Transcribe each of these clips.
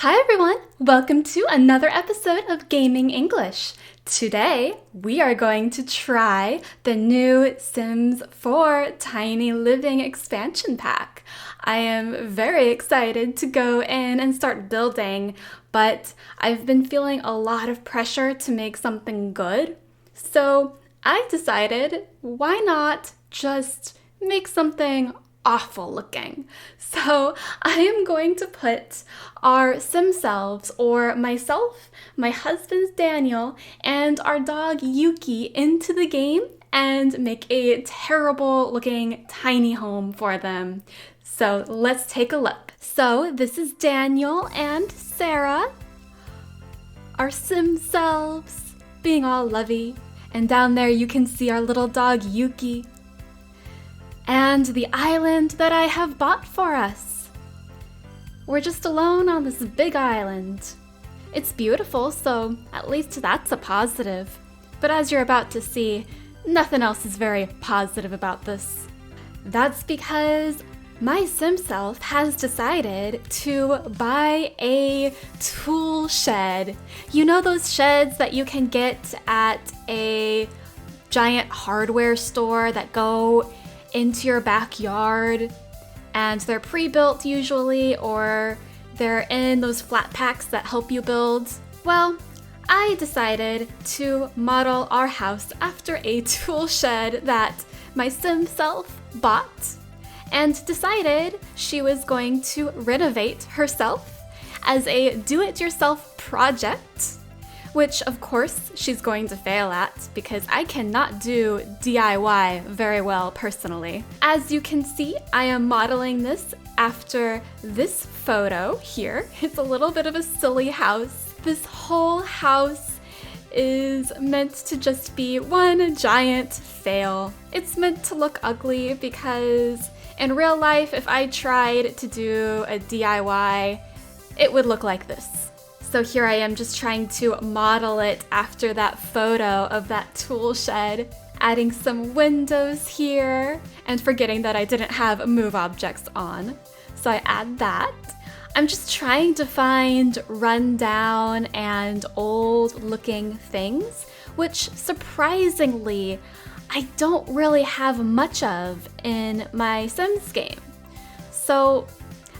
Hi everyone! Welcome to another episode of Gaming English. Today, we are going to try the new Sims 4 Tiny Living expansion pack. I am very excited to go in and start building, but I've been feeling a lot of pressure to make something good. So I decided, why not just make something awful looking? So I am going to put our sim selves, or myself, my husband Daniel, and our dog Yuki into the game and make a terrible looking tiny home for them. So let's take a look. So this is Daniel and Sarah, our sim selves, being all lovey. And down there you can see our little dog Yuki. And the island that I have bought for us. We're just alone on this big island. It's beautiful, so at least that's a positive. But as you're about to see, nothing else is very positive about this. That's because my sim self has decided to buy a tool shed. You know those sheds that you can get at a giant hardware store that go into your backyard, and they're pre-built usually, or they're in those flat packs that help you build. Well, I decided to model our house after a tool shed that my sim self bought, and decided she was going to renovate herself as a do-it-yourself project, which of course she's going to fail at because I cannot do DIY very well personally. As you can see, I am modeling this after this photo here. It's a little bit of a silly house. This whole house is meant to just be one giant fail. It's meant to look ugly because in real life, if I tried to do a DIY, it would look like this. So here I am just trying to model it after that photo of that tool shed, adding some windows here, and forgetting that I didn't have move objects on. So I add that. I'm just trying to find rundown and old looking things, which surprisingly, I don't really have much of in my Sims game. So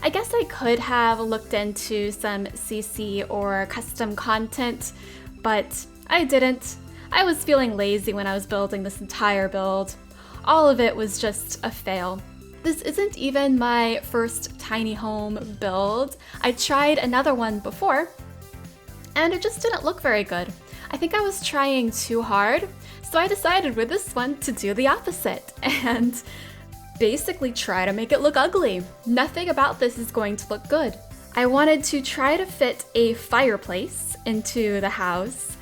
I guess I could have looked into some CC or custom content, but I didn't. I was feeling lazy when I was building this entire build. All of it was just a fail. This isn't even my first tiny home build. I tried another one before, and it just didn't look very good. I think I was trying too hard, so I decided with this one to do the opposite and basically try to make it look ugly. Nothing about this is going to look good. I wanted to try to fit a fireplace into the house.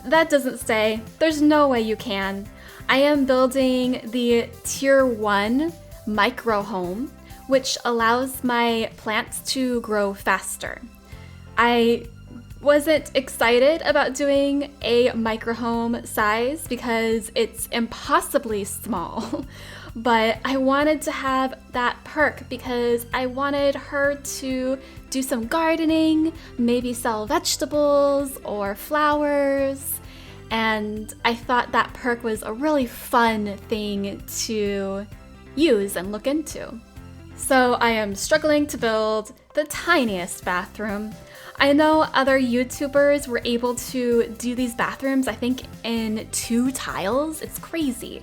That doesn't stay. There's no way you can. I am building the tier 1 micro home, which allows my plants to grow faster. I wasn't excited about doing a micro home size because it's impossibly small. But I wanted to have that perk because I wanted her to do some gardening, maybe sell vegetables or flowers, and I thought that perk was a really fun thing to use and look into. So I am struggling to build the tiniest bathroom. I know other YouTubers were able to do these bathrooms, I think, in 2 tiles. It's crazy.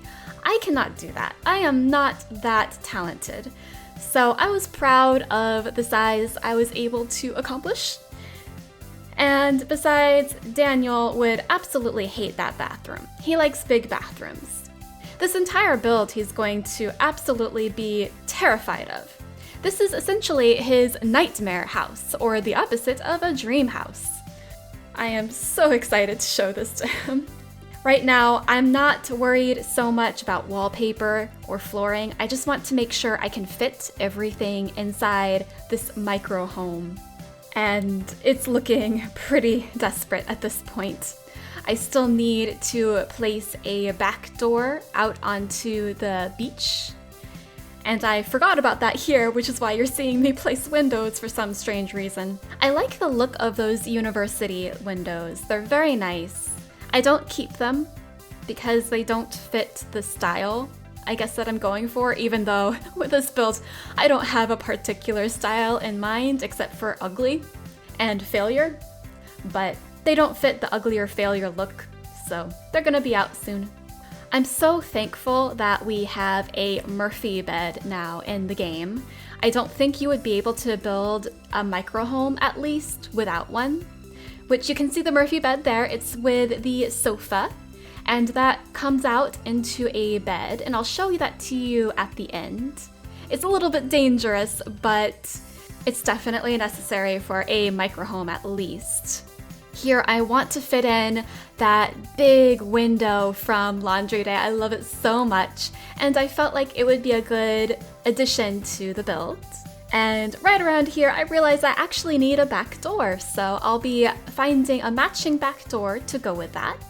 I cannot do that. I am not that talented. So I was proud of the size I was able to accomplish. And besides, Daniel would absolutely hate that bathroom. He likes big bathrooms. This entire build he's going to absolutely be terrified of. This is essentially his nightmare house, or the opposite of a dream house. I am so excited to show this to him. Right now, I'm not worried so much about wallpaper or flooring. I just want to make sure I can fit everything inside this micro home. And it's looking pretty desperate at this point. I still need to place a back door out onto the beach. And I forgot about that here, which is why you're seeing me place windows for some strange reason. I like the look of those university windows. They're very nice. I don't keep them because they don't fit the style, I guess, that I'm going for, even though with this build, I don't have a particular style in mind except for ugly and failure, but they don't fit the ugly or failure look, so they're gonna be out soon. I'm so thankful that we have a Murphy bed now in the game. I don't think you would be able to build a micro home, at least, without one, which you can see the Murphy bed there. It's with the sofa, and that comes out into a bed, and I'll show you that to you at the end. It's a little bit dangerous, but it's definitely necessary for a micro home at least. Here, I want to fit in that big window from Laundry Day. I love it so much, and I felt like it would be a good addition to the build. And right around here, I realized I actually need a back door, so I'll be finding a matching back door to go with that.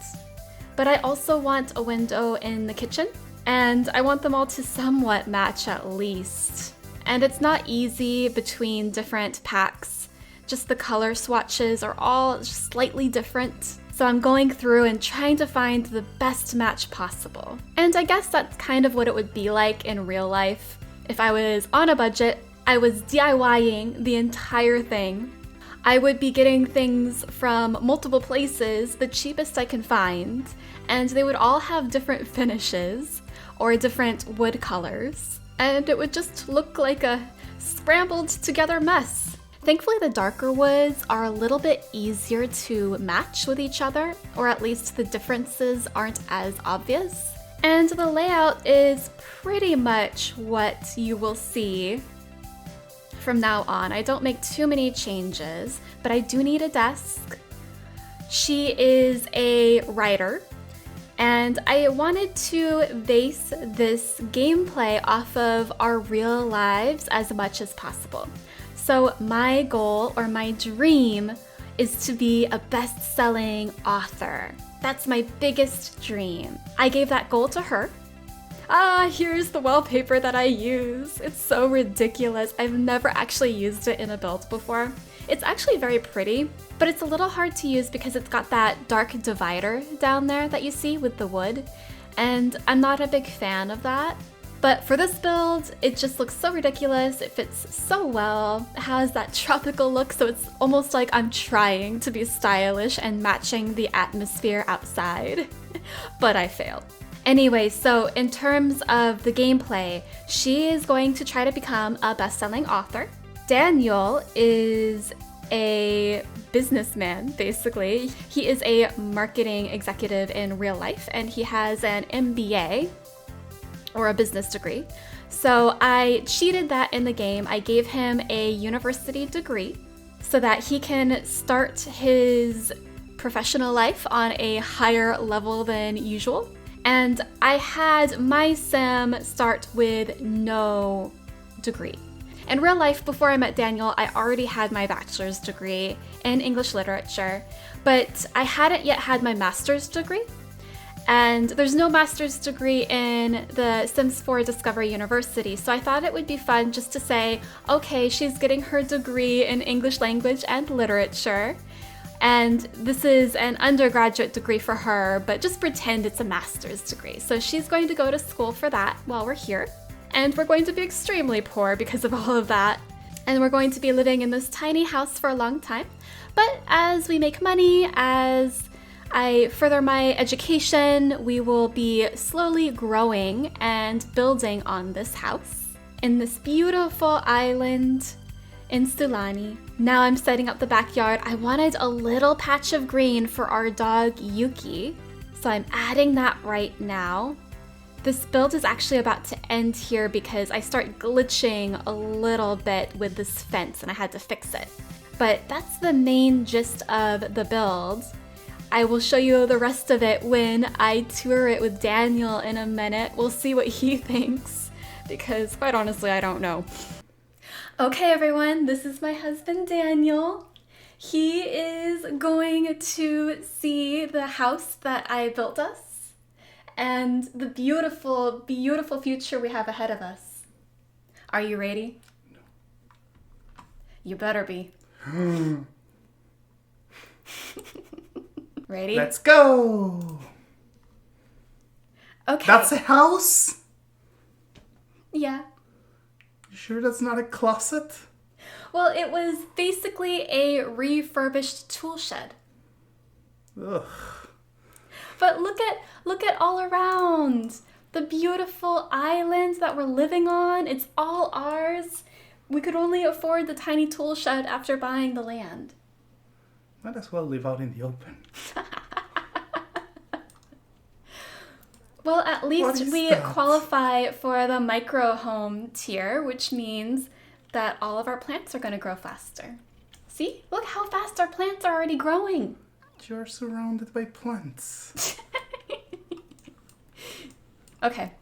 But I also want a window in the kitchen, and I want them all to somewhat match at least. And it's not easy between different packs. Just the color swatches are all just slightly different. So I'm going through and trying to find the best match possible. And I guess that's kind of what it would be like in real life. If I was on a budget, I was DIYing the entire thing. I would be getting things from multiple places, the cheapest I can find, and they would all have different finishes or different wood colors. And it would just look like a scrambled together mess. Thankfully, the darker woods are a little bit easier to match with each other, or at least the differences aren't as obvious. And the layout is pretty much what you will see from now on. I don't make too many changes, but I do need a desk. She is a writer, and I wanted to base this gameplay off of our real lives as much as possible. So my goal, or my dream, is to be a best-selling author. That's my biggest dream. I gave that goal to her. Here's the wallpaper that I use. It's so ridiculous. I've never actually used it in a build before. It's actually very pretty, but it's a little hard to use because it's got that dark divider down there that you see with the wood, and I'm not a big fan of that. But for this build, it just looks so ridiculous. It fits so well. It has that tropical look, so it's almost like I'm trying to be stylish and matching the atmosphere outside. But I failed. Anyway, so in terms of the gameplay, she is going to try to become a best-selling author. Daniel is a businessman, basically. He is a marketing executive in real life, and he has an MBA, or a business degree. So I cheated that in the game. I gave him a university degree so that he can start his professional life on a higher level than usual. And I had my sim start with no degree. In real life, before I met Daniel, I already had my bachelor's degree in English literature, but I hadn't yet had my master's degree. And there's no master's degree in the Sims 4 Discovery University, so I thought it would be fun just to say, okay, she's getting her degree in English language and literature, and this is an undergraduate degree for her, but just pretend it's a master's degree. So she's going to go to school for that while we're here, and we're going to be extremely poor because of all of that, and we're going to be living in this tiny house for a long time. But as we make money, as I further my education, we will be slowly growing and building on this house in this beautiful island in Sulani. Now I'm setting up the backyard. I wanted a little patch of green for our dog Yuki, so I'm adding that right now. This build is actually about to end here because I start glitching a little bit with this fence and I had to fix it. But that's the main gist of the build. I will show you the rest of it when I tour it with Daniel in a minute. We'll see what he thinks, because quite honestly, I don't know. Okay, everyone, this is my husband, Daniel. He is going to see the house that I built us and the beautiful, beautiful future we have ahead of us. Are you ready? No. You better be. Ready? Let's go! Okay. That's a house? Yeah. You sure that's not a closet? Well, it was basically a refurbished tool shed. Ugh. But look at all around. The beautiful island that we're living on. It's all ours. We could only afford the tiny tool shed after buying the land. Might as well live out in the open. Well, at least we that? qualify for the micro home tier, which means that all of our plants are going to grow faster. See? Look how fast our plants are already growing. You're surrounded by plants. Okay.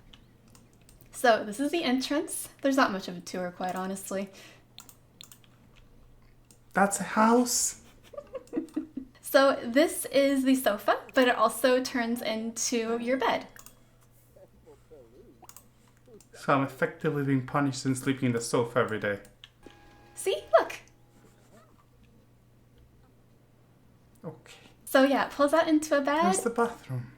So this is the entrance. There's not much of a tour, quite honestly. That's a house? So this is the sofa, but it also turns into your bed. So I'm effectively being punished and sleeping in the sofa every day. See? Look. Okay. So yeah, it pulls that into a bed. Where's the bathroom?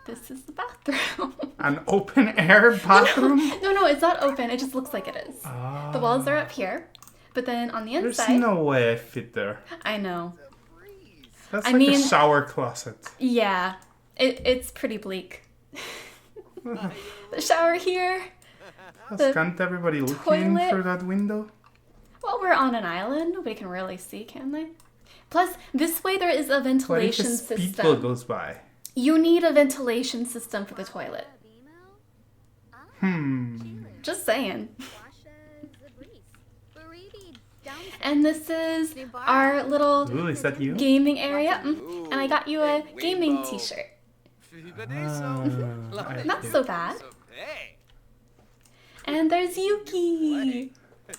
This is the bathroom. An open air bathroom? No, it's not open. It just looks like it is. The walls are up here, but then on the inside... There's no way I fit there. I know. That's I like mean, a shower closet. Yeah, it's pretty bleak. The shower here. Can't everybody look in toilet. through that window? Well, we're on an island. Nobody can really see, can they? Plus, this way there is a What if ventilation a speedboat system. goes by? You need a ventilation system for the toilet. Just saying. And this is our little Ooh, is that you? gaming area. And I got you a gaming t-shirt. Not so bad. And there's Yuki.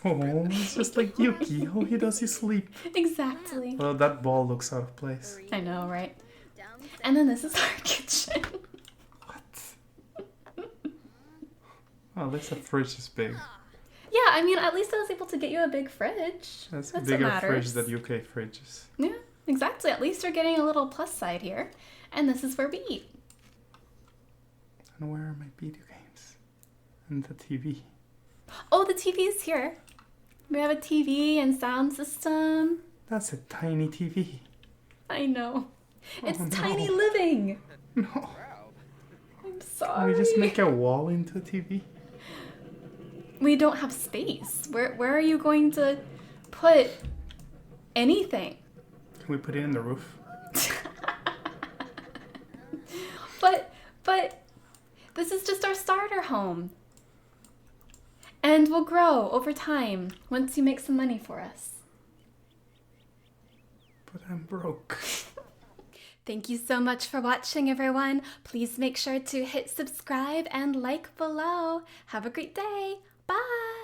Oh, it's just like Yuki. All he does is sleep. Exactly. Well, that ball looks out of place. I know, right? And then this is our kitchen. What? Oh, at least the fridge is big. Yeah, I mean, at least I was able to get you a big fridge. That's a what bigger matters. fridge than UK fridges. Yeah, exactly. At least you're getting a little plus side here. And this is where we eat. And where are my video games? And the TV? Oh, the TV is here. We have a TV and sound system. That's a tiny TV. I know. It's no. tiny living. No. I'm Can sorry. we just make a wall into a TV? We don't have space. Where are you going to put anything? Can we put it in the roof? But this is just our starter home. And we'll grow over time once you make some money for us. But I'm broke. Thank you so much for watching, everyone. Please make sure to hit subscribe and like below. Have a great day. Bye.